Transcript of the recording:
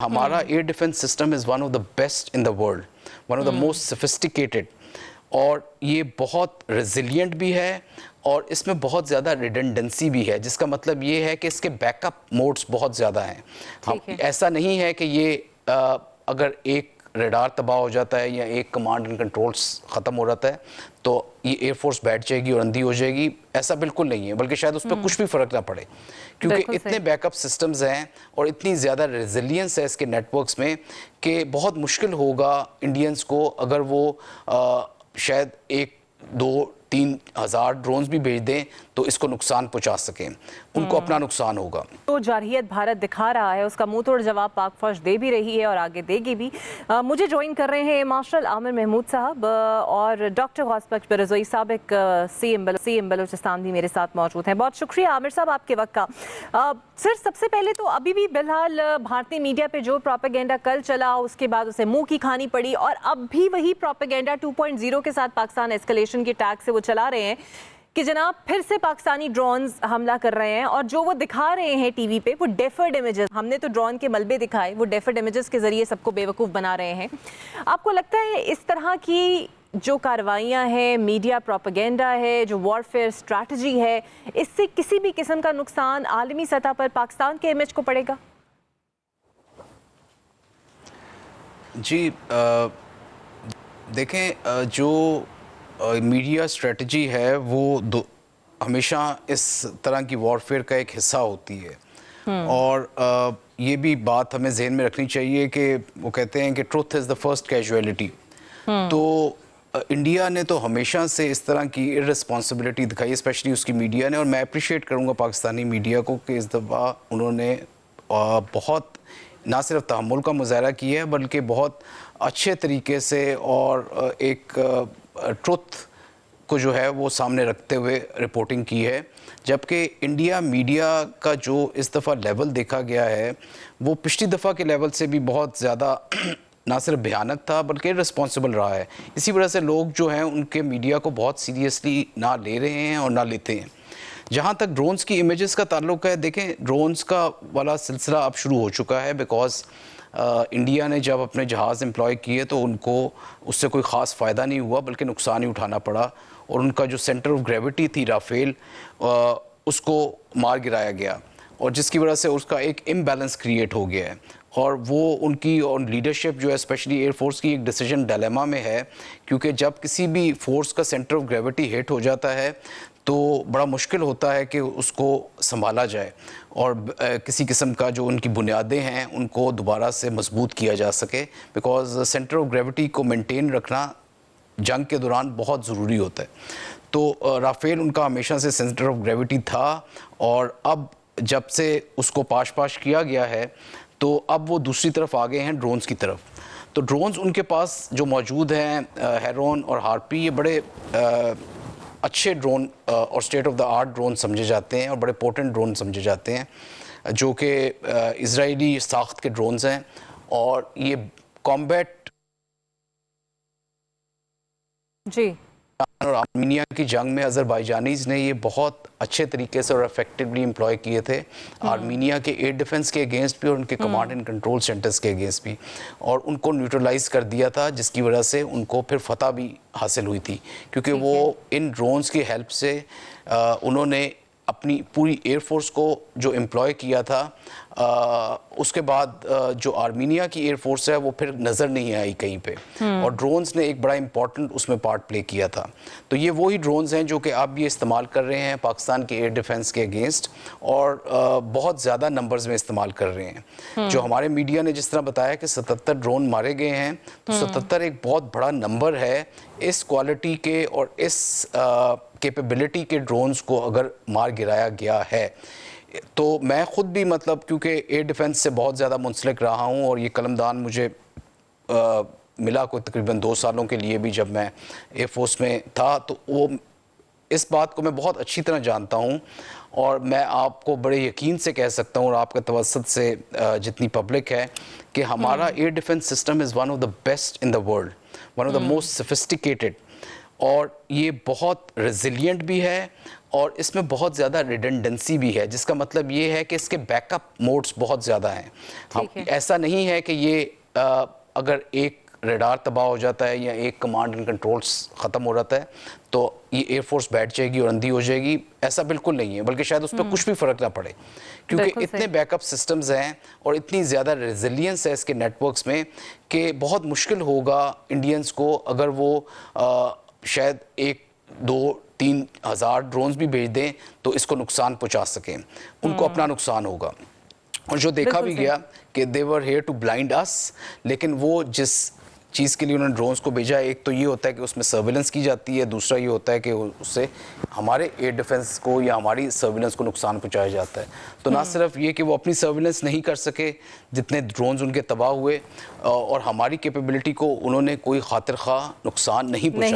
हमारा air defence system is one of the best in the world, one of the most sophisticated, और ये बहुत resilient भी है और इसमें बहुत ज़्यादा रिडंडेंसी भी है, जिसका मतलब ये है कि इसके बैकअप मोड्स बहुत ज़्यादा हैं। हम ऐसा नहीं है कि ये अगर एक रडार तबाह हो जाता है या एक कमांड एंड कंट्रोल्स ख़त्म हो जाता है तो ये एयरफोर्स बैठ जाएगी और अंधी हो जाएगी, ऐसा बिल्कुल नहीं है, बल्कि शायद उस पर कुछ भी फ़र्क ना पड़े, क्योंकि इतने बैकअप सिस्टम्स हैं और इतनी ज़्यादा रेजिलियंस है इसके नेटवर्क्स में कि बहुत मुश्किल होगा इंडियंस को, अगर वो शायद 1-2-3 हज़ार ड्रोन्स भी भेज दें तो इसको नुकसान पहुंचा सकें, उनको अपना नुकसान होगा। तो जारहियत भारत दिखा रहा है, उसका मुंह तोड़ जवाब पाक फौज दे भी रही है और आगे देगी भी। मुझे ज्वाइन कर रहे हैं मार्शल आमिर महमूद साहब और डॉक्टर गौस बख्श बिरज़ोई, साबिक सीएम बलूचिस्तान भी मेरे साथ मौजूद हैं। बहुत शुक्रिया आमिर साहब आपके वक्त का। सर, सबसे पहले तो अभी भी फिलहाल भारतीय मीडिया पे जो प्रोपेगेंडा कल चला उसके बाद उसे मुंह की खानी पड़ी और अब भी वही प्रोपेगेंडा 2.0 के साथ पाकिस्तान एस्केलेशन की टैग से वो चला रहे हैं कि जनाब फिर से पाकिस्तानी ड्रोन्स हमला कर रहे हैं, और जो वो दिखा रहे हैं टीवी पे वो डेफर्ड इमेजेस, हमने तो ड्रोन के मलबे दिखाए, वो डेफर्ड इमेजेस के जरिए सबको बेवकूफ़ बना रहे हैं। आपको लगता है इस तरह की जो कार्रवाइयाँ हैं, मीडिया प्रोपेगेंडा है, जो वॉरफेयर स्ट्रैटेजी है, इससे किसी भी किस्म का नुकसान आलमी सतह पर पाकिस्तान के इमेज को पड़ेगा? जी देखें, जो मीडिया स्ट्रेटजी है वो हमेशा इस तरह की वॉरफेयर का एक हिस्सा होती है, और ये भी बात हमें जहन में रखनी चाहिए कि वो कहते हैं कि truth is the first casualty. तो इंडिया ने तो हमेशा से इस तरह की इररिस्पॉन्सिबिलिटी दिखाई, स्पेशली उसकी मीडिया ने, और मैं अप्रिशिएट करूँगा पाकिस्तानी मीडिया को कि इस दफ़ा उन्होंने बहुत ना सिर्फ तहम्मुल का मुजाहरा किया है बल्कि बहुत अच्छे तरीके से और एक ट्रुथ को जो है वो सामने रखते हुए रिपोर्टिंग की है। जबकि इंडिया मीडिया का जो इस दफ़ा लेवल देखा गया है वो पिछली दफ़ा के लेवल से भी बहुत ज़्यादा ना सिर्फ भयानक था बल्कि रिस्पॉन्सिबल रहा है। इसी वजह से लोग जो हैं उनके मीडिया को बहुत सीरियसली ना ले रहे हैं और ना लेते हैं। जहाँ तक ड्रोन्स की इमेजेस का ताल्लुक है, देखें ड्रोन्स का वाला सिलसिला अब शुरू हो चुका है, बिकॉज इंडिया ने जब अपने जहाज़ एम्प्लॉय किए तो उनको उससे कोई ख़ास फ़ायदा नहीं हुआ बल्कि नुकसान ही उठाना पड़ा, और उनका जो सेंटर ऑफ ग्रेविटी थी राफेल, उसको मार गिराया गया, और जिसकी वजह से उसका एक इम्बैलेंस क्रिएट हो गया है, और वो उनकी और लीडरशिप जो है स्पेशली एयरफोर्स की एक डिसीजन डायलेमा में है, क्योंकि जब किसी भी फोर्स का सेंटर ऑफ ग्रेविटी हिट हो जाता है तो बड़ा मुश्किल होता है कि उसको संभाला जाए और किसी किस्म का जो उनकी बुनियादें हैं उनको दोबारा से मजबूत किया जा सके, बिकॉज सेंटर ऑफ ग्रेविटी को मेंटेन रखना जंग के दौरान बहुत ज़रूरी होता है। तो राफेल उनका हमेशा से सेंटर ऑफ ग्रेविटी था, और अब जब से उसको पाश किया गया है तो अब वो दूसरी तरफ आ गए हैं ड्रोन्स की तरफ। तो ड्रोन्स उनके पास जो मौजूद हैं, हेरोन और हार्पी, ये बड़े अच्छे ड्रोन और state of the art drone समझे जाते हैं और बड़े पोटेंट ड्रोन समझे जाते हैं, जो कि इजरायली साख्त के ड्रोन्स हैं, और ये कॉम्बैट जी और आर्मीनिया की जंग में अज़रबाईजानीज़ ने ये बहुत अच्छे तरीके से और इफेक्टिवली एम्प्लॉय किए थे, आर्मीनिया के एयर डिफेंस के अगेंस्ट भी और उनके कमांड एंड कंट्रोल सेंटर्स के अगेंस्ट भी, और उनको न्यूट्रलाइज कर दिया था, जिसकी वजह से उनको फिर फतह भी हासिल हुई थी, क्योंकि वो इन ड्रोन्स की हेल्प से उन्होंने अपनी पूरी एयरफोर्स को जो एम्प्लॉय किया था, उसके बाद जो आर्मीनिया की एयरफोर्स है वो फिर नज़र नहीं आई कहीं पे, और ड्रोन्स ने एक बड़ा इंपॉर्टेंट उसमें पार्ट प्ले किया था। तो ये वही ड्रोन्स हैं जो कि आप ये इस्तेमाल कर रहे हैं पाकिस्तान के एयर डिफेंस के अगेंस्ट, और बहुत ज़्यादा नंबर्स में इस्तेमाल कर रहे हैं। जो हमारे मीडिया ने जिस तरह बताया कि 77 ड्रोन मारे गए हैं, तो 77 एक बहुत बड़ा नंबर है इस क्वालिटी के और इस कैपेबिलिटी के ड्रोन्स को अगर मार गिराया गया है। तो मैं ख़ुद भी मतलब क्योंकि एयर डिफेंस से बहुत ज़्यादा मुंसलिक रहा हूँ, और ये कलमदान मुझे मिला कोई तकरीबन 2 सालों के लिए भी जब मैं एयरफोर्स में था, तो वो इस बात को मैं बहुत अच्छी तरह जानता हूँ, और मैं आपको बड़े यकीन से कह सकता हूँ और आपके तवज्जुद से जितनी पब्लिक है कि हमारा air defence system is one of the best in the world, one of the most sophisticated, और ये बहुत रेजिलिएंट भी है और इसमें बहुत ज़्यादा रिडंडेंसी भी है, जिसका मतलब ये है कि इसके बैकअप मोड्स बहुत ज़्यादा हैं। ठीक है। ऐसा नहीं है कि ये अगर एक रडार तबाह हो जाता है या एक कमांड एंड कंट्रोल्स ख़त्म हो जाता है तो ये एयरफोर्स बैठ जाएगी और अंधी हो जाएगी, ऐसा बिल्कुल नहीं है। बल्कि शायद उस पर कुछ भी फ़र्क ना पड़े, क्योंकि बिल्कुल इतने सही। बैकअप सिस्टम्स हैं और इतनी ज़्यादा रेजिलियंस है इसके नेटवर्क्स में कि बहुत मुश्किल होगा इंडियंस को, अगर वो शायद 1-2-3 हज़ार ड्रोन्स भी भेज दें तो इसको नुकसान पहुंचा सकें, उनको अपना नुकसान होगा। और जो देखा बिल्कुल भी सही। गया कि दे वर हियर टू ब्लाइंड अस, लेकिन वो जिस चीज़ के लिए उन्होंने ड्रोन्स को भेजा, एक तो ये होता है कि उसमें सर्विलेंस की जाती है, दूसरा ये होता है कि उससे हमारे एयर डिफेंस को या हमारी सर्विलेंस को नुकसान पहुंचाया जाता है। तो ना सिर्फ ये कि वो अपनी सर्विलेंस नहीं कर सके, जितने ड्रोन्स उनके तबाह हुए, और हमारी कैपेबिलिटी को उन्होंने कोई खातिर खा नुकसान नहीं पहुंचाया।